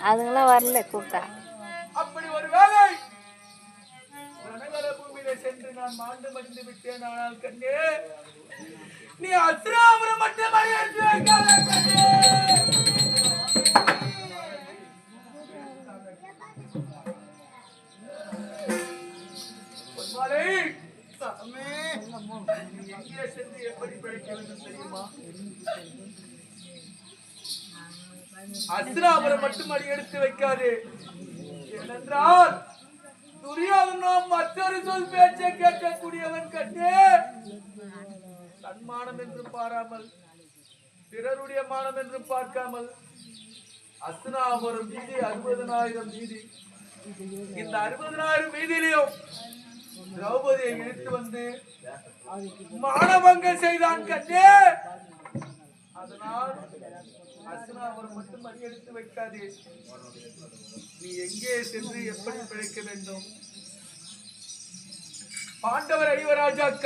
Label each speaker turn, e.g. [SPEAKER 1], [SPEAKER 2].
[SPEAKER 1] அதுங்களாம் வரல கூப்பிட்டா.
[SPEAKER 2] அப்படி ஒரு வேலை பூமியில சென்று நான் மாண்டு மடிந்து விட்டேன். ஆனால் கண்ணே, நீ அஸ்ராபுரம் மட்டும் அடியெடுத்து வைக்காத கண்ணே. எங்கே சென்று எப்படி பிழைக்க வேண்டும் தெரியுமா? அஸ்ராபுரம் மட்டும் அடியெடுத்து வைக்காது. ஏனென்றால் துரியோதனன் மற்றொரு சொல் பேச்சை கேட்கக்கூடியவன் கண்ணே. தன்மானம் என்று பாராமல் பிறருடைய மானம் என்று பார்க்காமல் அஸ்தினாபுரம் வீதி 60,000 வீதி. இந்த 60,000 வீதியிலும் திரௌபதியை இழுத்து வந்து மானபங்கம் செய்தான் கண்ணே. அதனால் அஸ்தினாபுரம் மட்டும் அடியெடுத்து வைக்காதே. நீ எங்கே சென்று எப்படி பிழைக்க வேண்டும்? பாண்டவர் ஐவராஜாக்கள்